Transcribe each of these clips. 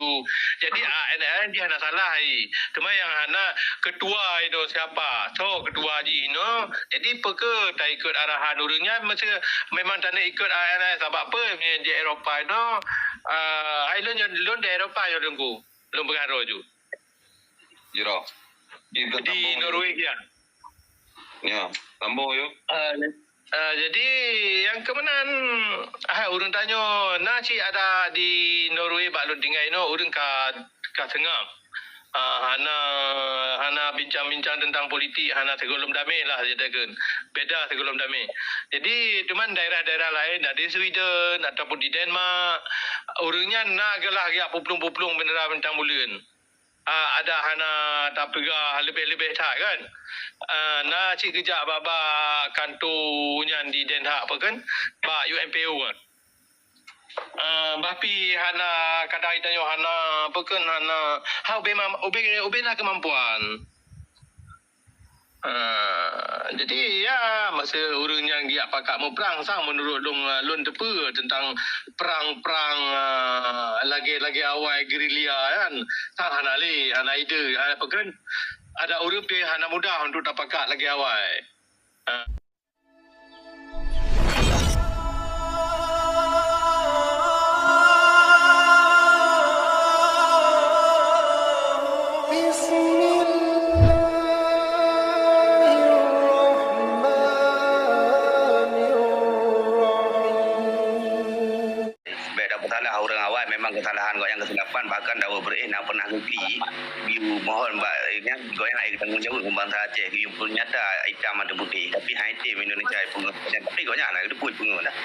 tu. Jadi ANN dia nak salah cuma yang hana ketua itu siapa? So ketua ji no. Jadi peke tak ikut arahan urangnya mesti memang tak nak ikut ANN sebab apa di Eropah no. Lon di Eropah yo dengku. Lon pengaruh ju. Jiro. Di Norwegia. Ya, tambah yo. Jadi yang kemenan urang tanya nak cik ada di Norway bak lon tinggal no urang ka tengah. Hana bincang-bincang tentang politik, hana segolom damai lah jadikan. Beda segolom damai. Jadi cuman daerah-daerah lain di Sweden ataupun di Denmark urangnya nak gelah ya puplung-puplung beneran tentang bulan. Ada hana tak pegah lebih-lebih tak kan. Nak cik kejap baba kantornya di Den Haag apa kan. Ba UNPO kan. Bapi hana kadang tanya hana apa kan hana ube nak kemampuan. Jadi ya masa orang yang dia pakak mau perang sang menurut lon tepa tentang perang-perang lagi awal gerilya kan sang hana ide apa kan ada orang pe hana mudah untuk dapat lagi awal. Kesalahan kau yang kesilapan bahkan dawa nak pernah ngekli you mohon mbak ini kau yang nak tanggung jawab bangsa Aceh you pun nyata hitam atau putih tapi hitam Indonesia pun tapi kau nyana itu pun dah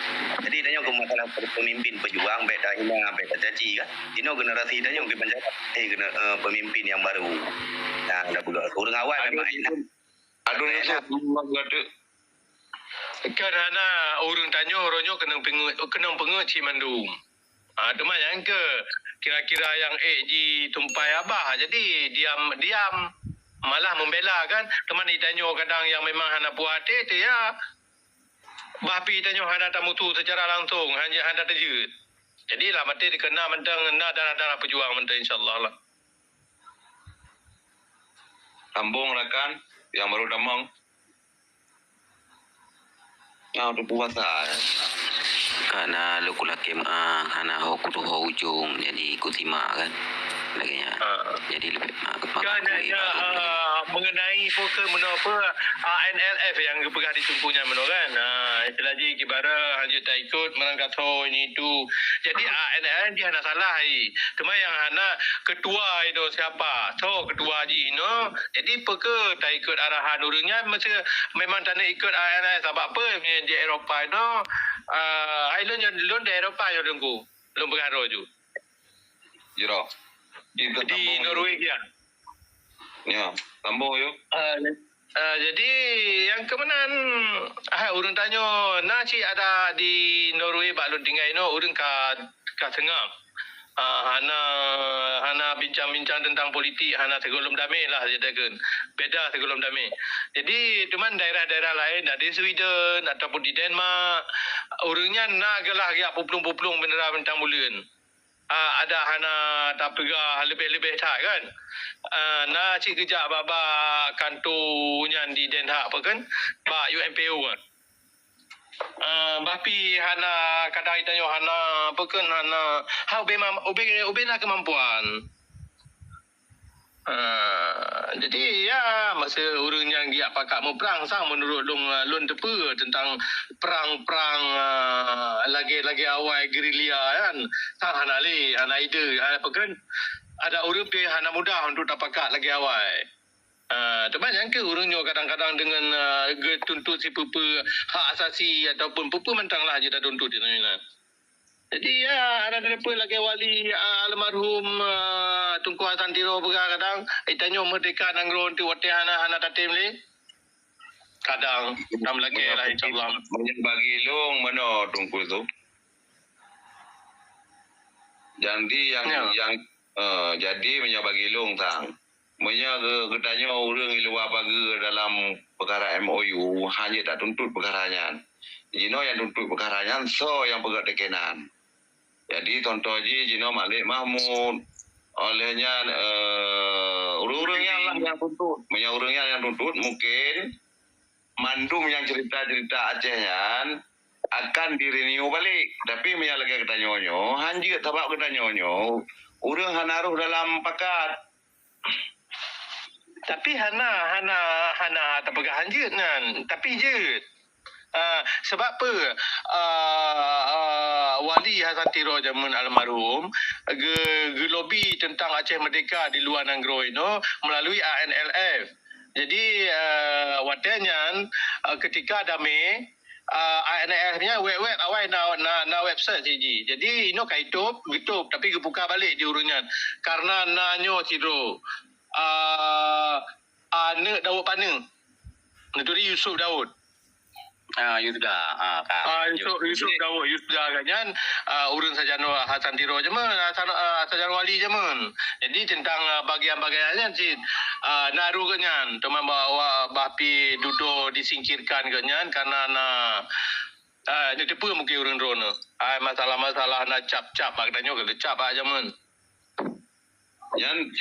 jadi tanya kau masalah pemimpin pejuang beda caci kan ini generasi tanya mungkin penjabat pemimpin yang baru nah dah pula orang awal memang Aduh ni saya kerana orang tanya orangnya kena penguci mandum. Cuma yang kira-kira yang ji tumpai abah jadi diam malah membela kan teman ditanya kadang yang memang hana buat itu ya bapi tanya hana tak mutu secara langsung hanya hana terjut jadi lah mati dikena mentang darah pejuang mentang insyaallah lah Tambung rakan yang baru damang. Udah puasa. Karena lu kulakim karena hoku tu ujung jadi ikut simak kan lagi jadi lebih mengenai fokus menapa ANLF yang pegah ditumpunya meno kan lagi kibara hanya tak ikut merangkat ini tu jadi ANLF dia nak salah cuma yang hana ketua itu siapa so ketua ji no jadi peke tak ikut arahan urangnya mesti memang tak nak ikut ANLF sebab apa di Eropah no lon di Eropah yo dengku lon pengaruh ju Jiro. Di Norwegia. Ya, tambah yo. Jadi yang kemenan urang tanya nak cik ada di Norway bak lon tinggal no urang ka tengah. Hana bincang-bincang tentang politik, hana segolom damai lah jadikan. Beda segolom damai. Jadi cuman daerah-daerah lain di Sweden ataupun di Denmark urangnya nak gelah ya puplung-puplung beneran tentang bulan. Ada hana tak pegah lebih-lebih tak kan. Nak cik kejap baba kantornya di Den Haag apa kan. Ba UNPO kan. Bapi hana kadang tanya hana apa kan hana ube nak kemampuan. Jadi ya masa orang yang dia pakak mau perang sang menurut lon tepa tentang perang-perang lagi awal gerilya kan sang hana ide apa kan ada orang pe hana mudah untuk dapat lagi awal. Cuma yang orangnya kadang-kadang dengan tuntut si pepe hak asasi ataupun pepe mentanglah je dah tuntut dia nak. Jadi ya ada depa lagi wali almarhum Tunku Hasan Tiro begar kadang tanya merdeka nang ron tu wate hana tatim le. Kadang nam lagi lah insyaallah. Banyak bagi long mana Tunku tu. Jadi jadi menyabagi long tang. Katanya orang luar bagi dalam perkara MOU hanya tak tuntut perkaranya. Jino yang tuntut perkaranya so yang pegat dekenan. Jadi contoh Jino Malik Mahmud Olehnya urang-urangnya lah yang tuntut. Urangnya yang tuntut mungkin mandum yang cerita-cerita Acehnya akan direnew balik. Tapi lagi kita nyonyo, hanjir tabak kita nyonyo, urang hanaruh dalam pakat. Tapi hana tak pegang hanjir nan. Tapi je. Sebab apa Wali Hasan Tiro zaman almarhum ge lobby tentang Aceh Merdeka di luar negeri itu melalui ANLF. Jadi watanya ketika dame ANLF-nya web awal na website siji. Jadi ino kaitup gitu tapi buka balik di urungan karena nanyo Tiro ane Daud Pane. Nuturi Yusuf Daud. Yusuf Daud agaknya urun sajano Hasan Tiro je men sajano Wali je men. Jadi tentang bagian-bagiannya sih naru kenyan teman bawa bapi duduk disingkirkan kenyan karena ni tipu mungkin urun drone. Masalah-masalah nak cap-cap agaknya ke cap aja men. Yang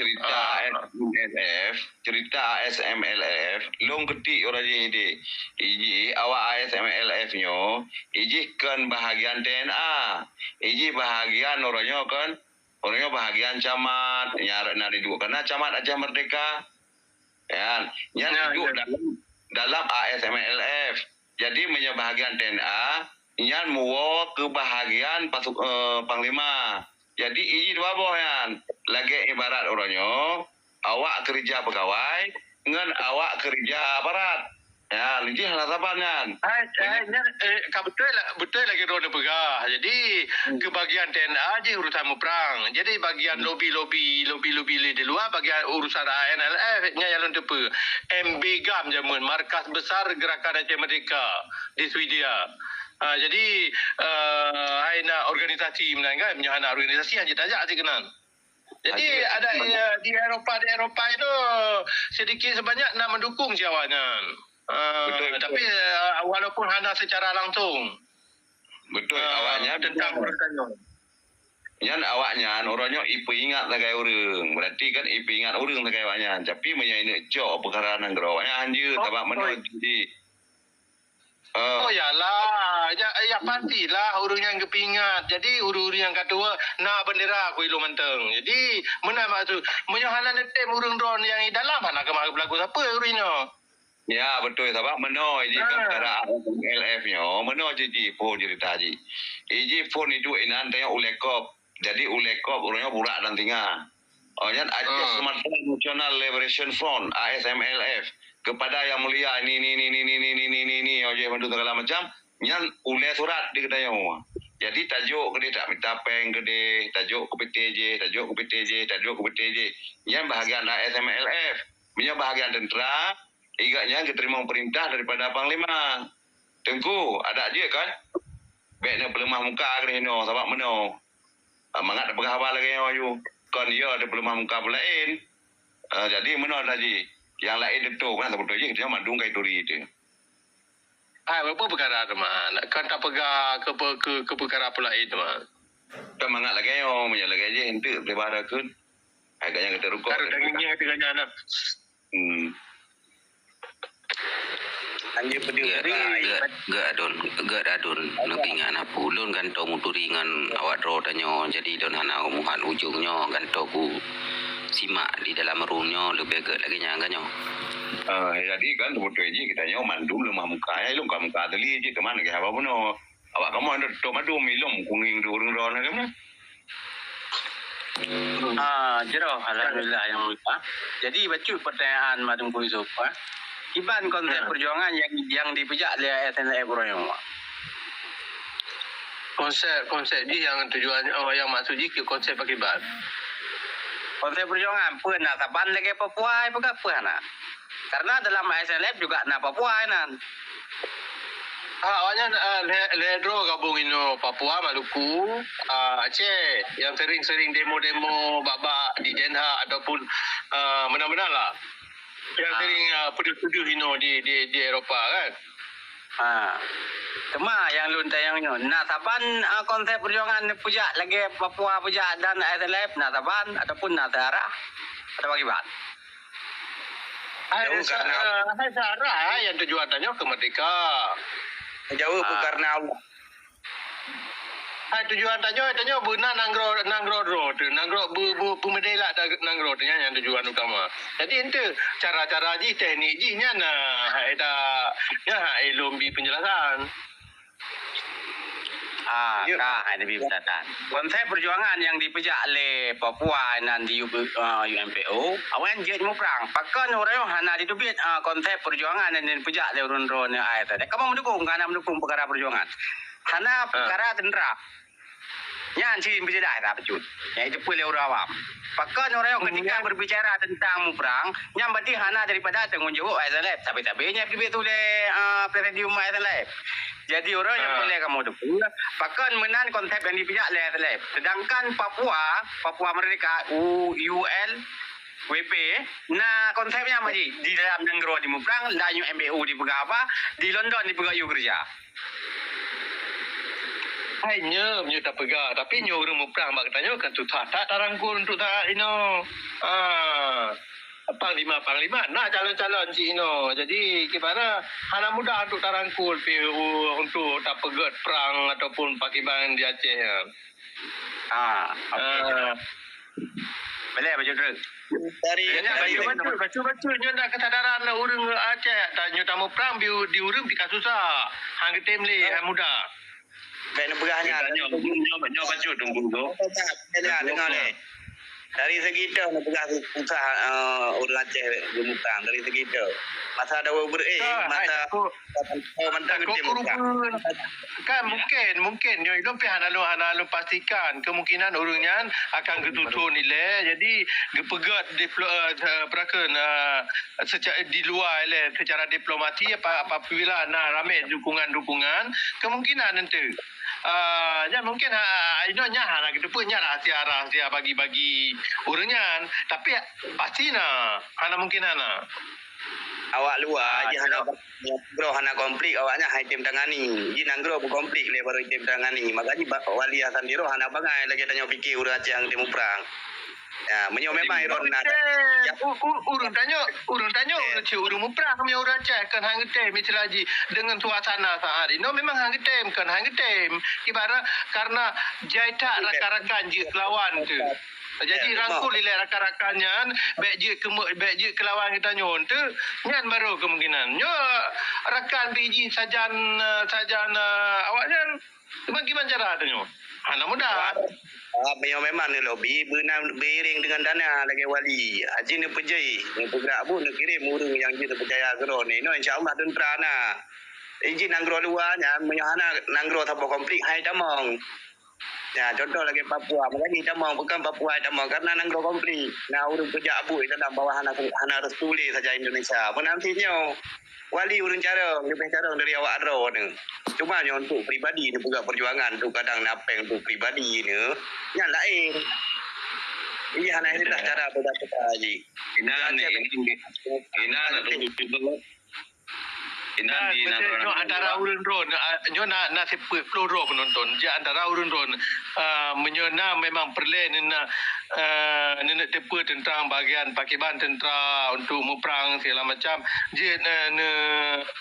cerita ASMLF, long ketik orang jadi. Iji awak ASMLF nyo, iji kan bahagian TNA, iji bahagian orangnya kan, orangnya bahagian camat, nyarak nari dua karena camat Aceh Merdeka, ya, yang duduk dalam ASMLF. Jadi bahagian TNA, yang muo ke bahagian Panglima. Jadi iji dua bohan. Lagi ibarat orangnya, awak kerja pegawai dengan awak kerja aparat. Ya, ini hal sabangan. Betul lagi roda pegah. Jadi kebagian TNA aja urusan perang. Jadi bagian lobby di luar bagian urusan ANLF-nya jalan tepe. MB GAM jaman markas besar Gerakan Aceh Merdeka di Swedia. Jadi aina organisasi menangga menyahana organisasi yang kita ajak kenal. Jadi ada di Eropah itu sedikit sebanyak nak mendukung siawannya. Betul. Tapi walaupun hanya secara langsung. Betul awaknya tentang pertanyaan. Yang awaknya orangnya ipu ingat sebagai orang. Berarti kan ipu ingat orang sebagai awaknya. Tapi menyanyi jauh perkara nang awaknya anjir tabak menuju. Oh yalah, ya pastilah urung yang kepingat. Jadi urung yang kedua nak bendera aku ilu menteng. Jadi mana maksud menyohalan netem urung drone yang dalam mana kemana berlaku siapa urungnya? Ya betul sebab meno iji kan perkara LF nya meno jadi phone cerita ji. Iji phone itu inan tanya ulekop. Jadi ulekop orangnya burak dan tinggal. Yang Aceh Sumatera National Liberation Front ASMLF kepada yang mulia ini oje bantu segala macam yang uleh surat di kedai semua. Jadi tajuk kedai tak minta peng kedai tajuk ke PTJ tajuk ke PTJ yang bahagian ASMLF punya bahagian tentera igaknya keterima perintah daripada Panglima. Tengku ada aja kan baiknya pelemah muka kedai no sebab meno mangat berkhabar lagi ayu kan dia ada pelemah muka lain. Jadi meno ada je yang lain itu kan sebetulnya kita mandung kai turi itu. Apa perkara tu man? Kan tak pegang ke perkara pula itu man. Kita mangat lagi yo, lagi aja hentik daripada kun. Agaknya kita rukuk. Kalau dagingnya harganya anak. Anjir pedih. Gak adun. Nanti ngana pulun kan to muturi ngan awak ro tanyo. Jadi don hana umuhan ujungnya kan to ku simak di dalam roomnya lebih agak lagi nyangannya. Jadi kan sebetulnya kita nyawa mandum lemah muka ya lu kamu muka teli je teman ke apa pun awak kamu ada to madu milum kunging durung ron ke mana? Jero alhamdulillah yang lupa. Jadi baca pertanyaan Madam Kuizuf. Iban konsep perjuangan yang dipejak oleh SNF Royong. Konsep ni yang tujuan yang maksud je konsep akibat. Konsep perjuangan pun nak taban lagi Papua apa apa nak. Karena dalam SNF juga nak Papua nan. Awalnya Ledro gabung ino Papua, Maluku, Aceh yang sering-sering demo-demo babak di Den Haag ataupun mana-mana lah. Yang sering peduh-peduh ino di Eropah kan. Cuma yang lun tayangnya. Nak saban konsep perjuangan pujak lagi Papua pujak dan SLF nak saban ataupun nak searah atau bagaimana? Hai Sarah yang tujuannya ke merdeka. Jauh karena Allah. Hai tujuan tanya benar nanggro tu bu medela nanggro tu yang tujuan utama. Jadi ente cara-cara ji teknik ji nya hai lombi penjelasan. Ada penjelasan. Konsep perjuangan yang dipejak oleh Papua dan di UMPO, awan je mau perang. Pakan orang hana ditubit konsep perjuangan yang dipejak oleh urun-urun ayat tadi. Kamu mendukung perkara perjuangan. Hana perkara tentera. Yang sih bisa dah apa cut. Yang itu boleh orang awam. Pakan orang ketika berbicara tentang perang, yang berarti hana daripada tanggung jawab SLF. Tapi-tapinya dibit oleh presidium SLF. Jadi orang yang boleh kamu dukung, pakan menan konsep yang dipijak oleh SLF. Sedangkan Papua Merdeka, UL, WP, nah konsepnya macam di dalam negara di Muprang, dan MBU di Pegapa, di London di Pegau kerja. Hanya tak pegang, tapi nyo orang perang mak tanya kan tu tak tarangkul untuk tak panglima nak calon-calon si jadi gimana hana mudah untuk tarangkul untuk tak pegat perang ataupun pakiban di Aceh boleh baju tu Dari baca nyo nak kesadaran orang Aceh tanya tamu perang di urang di kasusah hang ketemle mudah kena pegahnya. Nyo baca tunggu tu. Dengar ni. Dari segi itu nak pegah susah orang Aceh gemukang dari segi itu. Masa ada masa mentang kan mungkin nyo itu pihak hana pastikan kemungkinan orangnya akan ketutup nilai jadi gepegat secara di luar secara diplomati apabila ramai dukungan kemungkinan nanti mungkin nya gitu pun nya rahsia bagi orangnya tapi pasti hana mungkin awak luar je hana konflik awaknya hai tim tangani ji nanggro bu konflik le baru tim tangani makanya wali asan diro hana bangai lagi tanya fikir urang Aceh yang temu perang ya menyo memang iron nak urang tanya urang perang kami urang Aceh kan hang tem lagi dengan suasana saat ini memang hang tem kan hang tem ibarat karena jaita rakan-rakan je lawan tu. Jadi rangkul ilai rakan-rakannya baik je ke lawan kita nyon tu nyan baru kemungkinan nyo rakan PG sajan awaknya bagaimana cara tu nyo hana mudah memang ni lobby beriring dengan dana lagi wali haji ni pejai ni bergerak pun nak kirim urang yang kita percaya gero ni insyaallah dan prana izin nanggro luarnya menyohana nanggro tanpa konflik hai damang. Ya, contoh lagi Papua. Makanya kita mau bukan Papua, kita mau karena nanggro konflik. Nah, urang kerja abu itu dalam bawah hana restuli saja Indonesia. Penantinya wali urang carong, lebih carong dari awak adro ni. Cuma untuk pribadi ni juga perjuangan tu kadang napeng untuk pribadi ni. Yang lain. Ini hana ini dah cara berdasar haji. Ina nak tunggu antara urun-urun nyo nak seput peluru penonton je antara urun-urun menyona memang perlen nak tepa tentang bahagian pakiban tentera untuk muprang segala macam je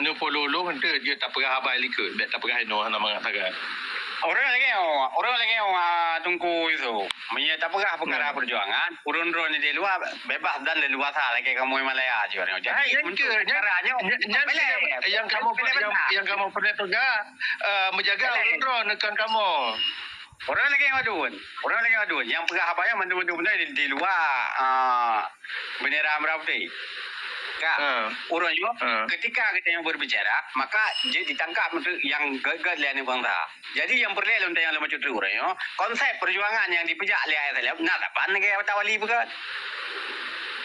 ne pololong ente je tak perah abai likut tak perah no hana mengatakan orang lagi tunggu itu. Menye tak perah perkara perjuangan. Urun-urun di luar bebas dan leluasa lagi kamu Malaya je. Jadi untuk caranya yang kamu pernah pegang menjaga urun-urun nekan kamu. Orang lagi adun. Yang perah apa yang benda di luar bendera merah putih. Orang juga ketika kita yang berbicara maka dia ditangkap untuk yang gagal lain bangsa. Jadi yang perlu untuk yang lemah cuti orang yo konsep perjuangan yang dipejak oleh ayat nak dapat negara tawali bukan.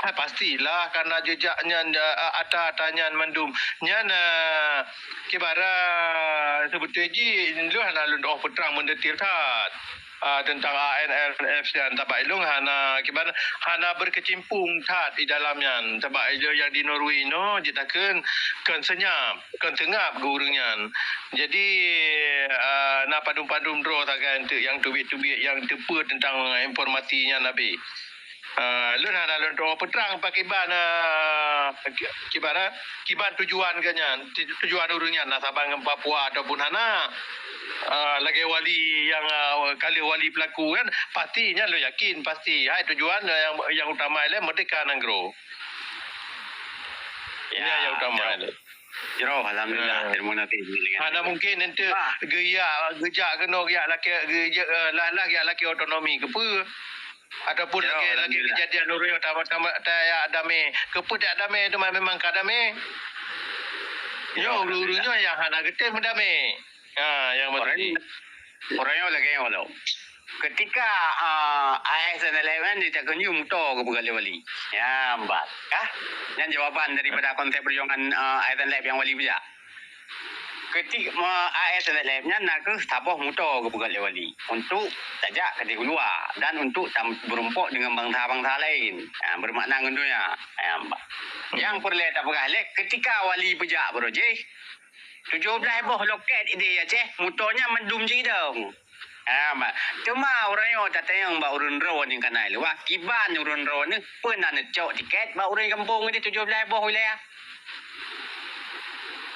Pastilah karena jejaknya atas-atasnya mendum nyan kibara sebetulnya lu hana lu perang mendetir tat tentang ANLF dan tabak ilung hana kibana hana berkecimpung tat di dalamnya tabak ilung yang di Norway no jitakan kan senyap kan tengap gurungan jadi na padum-padum draw takan tu yang tubik-tubik yang tepa tentang informasinya nabi lun hana lun draw petrang pakai ban kiban tujuan kanyan tujuan urungan na Sabang Papua ataupun hana lagi wali yang kali wali pelaku kan pastinya lo yakin pasti hai tujuan yang utama ialah merdeka negro ya yang utama Jero alhamdulillah terima kasih. ada mungkin nanti gejak kena gejak laki otonomi ke apa ataupun lagi kejadian urang tamat tak damai ke apa tak damai tu memang kadame yo urungnya yang hana getih mendamai yang betul Orangnya lagi yang walau. Ketika ASN11 ditekan muto ke Bugali Wali. Ya, mbak. Yang jawapan daripada konsep perjuangan ASN11 yang wali bija. Ketika ASN11-nya nak ke taboh muto ke Bugali Wali untuk tajak ke luar dan untuk berumpuk dengan bangsa-bangsa lain. Bermakna ngendunya. Ya, mbak. Yang perlu tak bergalek ketika wali bija berojeh 17 boh loket ide ya ceh mutonya mendum je dong. Mbak. Cuma orang yang tak tayang mbak urun rawan yang kanai lu. Kiban urun rawan ni pernah nak cok tiket mbak urun kampung ni 17 boh wilayah.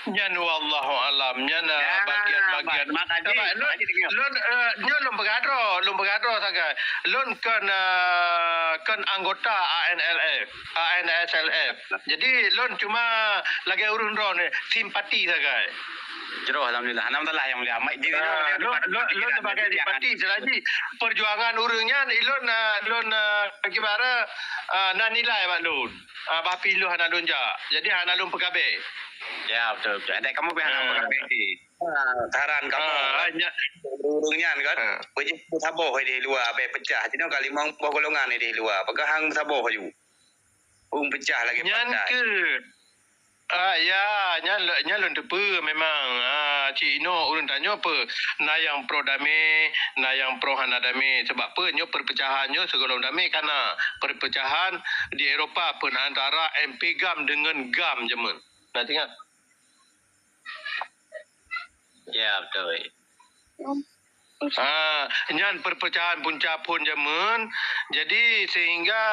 Nyan wallahu alam nyan bagian-bagian lun bergadro saga lun kan anggota ANSLF jadi lun cuma lagi urun ron simpati saga Jero alhamdulillah alhamdulillah yang mulia mak diri lun sebagai simpati selagi perjuangan urungnya lun bagaimana nan nilai mak lun bapi lu hana lun ja jadi hana lun pegabe. Ya betul. Ada kamu pihak apa ni? Saran kamu urungnya kan beje saboh di luar apa pecah jadi kali mau golongan di luar pegahang saboh ju pecah lagi pandai nyalon tepe memang Cik Ino urun tanya apa na yang pro damai na yang pro hana damai sebab apa nyo perpecahannya segolong damai karena perpecahan di Eropah pun antara MP GAM dengan GAM jemen nak tengok ya betul nyan perpecahan punca pun jemen jadi sehingga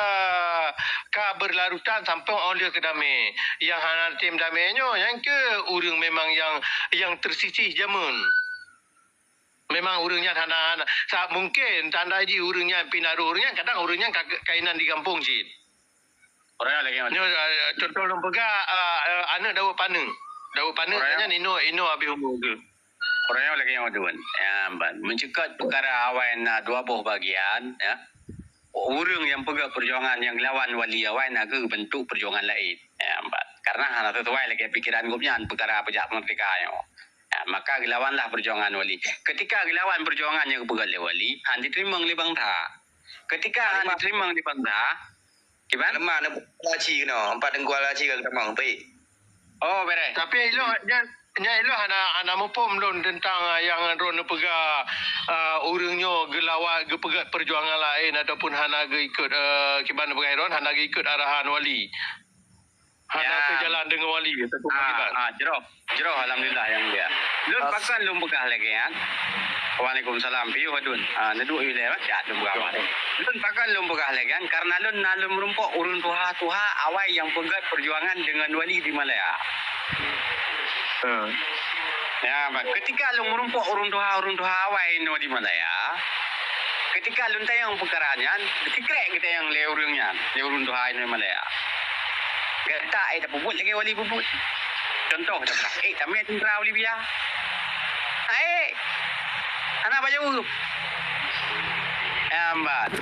berlarutan sampai oleh ke damai yang hana tim damainya yang ke urang memang yang tersisih jemen memang urangnya hana mungkin tanda ji urangnya pinaru urangnya kadang urangnya kainan di kampung jid orang lagi contoh lembaga anak daun paneng nya Ino habis umur ke orangnya lagi yang aduan ya mbak mencekat perkara awan dua buah bagian ya urang yang pegang perjuangan yang lawan wali awan ke bentuk perjuangan lain ya mbak karena hanya sesuai lagi pikiran gupnya perkara pejak merdeka ya maka gilawanlah perjuangan wali ketika gilawan perjuangan yang pegang wali han diterima oleh bangsa ketika han diterima oleh bangsa gimana mana laci no empat dengkual laci ke tamang pe oh beres tapi ilo hana mupom lon tentang yang ron pega urangnya gelawat gepegat perjuangan lain ataupun hana ge ikut kiban pegai ron hana ge ikut arahan wali hana ke jalan dengan wali ataupun kiban jero alhamdulillah yang dia lun pakan lum pegah lagi ya Waalaikumsalam piu hadun neduk wilayah ya lum pegah lun pakan lum pegah lagi kan karena lun merumpok urun tuha awai yang pegat perjuangan dengan wali di Malaya. Ya, ketika lu merumpuk urun tuha awai no di Malaya. Ketika lu tayang perkaranya, ketika kita yang leurungnya, leurun tuha di Malaya. Kita ada bubut lagi wali bubut. Contoh kita bilang, kami tentera wali biar. Anak baju. Mbak.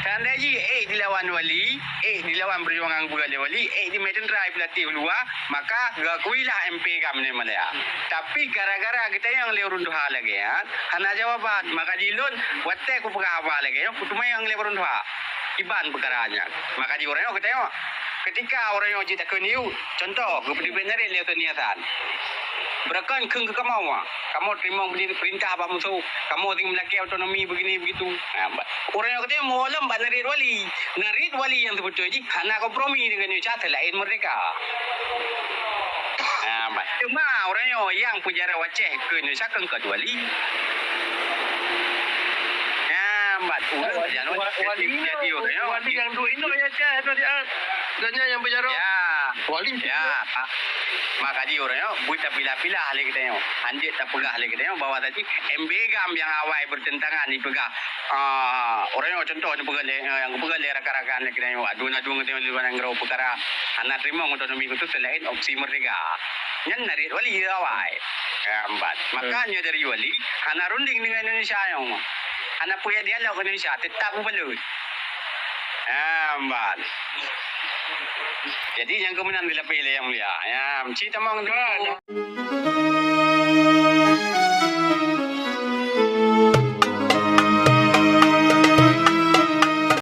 Tanda ji dilawan wali, dilawan perjuangan Bugali Wali, di Medan Raya pelatih luar, maka gakuilah MP kami ni Malaya. Tapi gara-gara kita yang leurun tuha lagi ya, hana jawaban, maka dilun, watte ku pegah apa lagi ya, kutuma yang leurun tuha, iban perkaranya. Maka di orang kita ketika orang yang cerita keniu, contoh, kepada benar lewat niatan. Berkan keng ke kamu kamu terima perintah apa musuh kamu tinggal melaki otonomi begini begitu orang yang katanya mau alam narid wali yang sebetul jadi hana kompromi dengan Indonesia lain merdeka cuma orang yang punya rawaceh ke Indonesia keng ke wali wali yang dua Indo ya cah tu dia danya yang penjara wali maka dia orangnya buta pilih-pilih ahli kita yang anjir tak pegah ahli kita yang bawa tadi embegam yang awal bertentangan dipegah orangnya contoh yang pegang rakan-rakan kita yang adun-adun kita yang luar yang perkara anak terima otonomi itu selain opsi merdeka yang narik wali awal makanya dari wali anak runding dengan Indonesia yang anak punya dialog Indonesia tetap berbelut jadi yang kemudian dilapih yang mulia cerita mau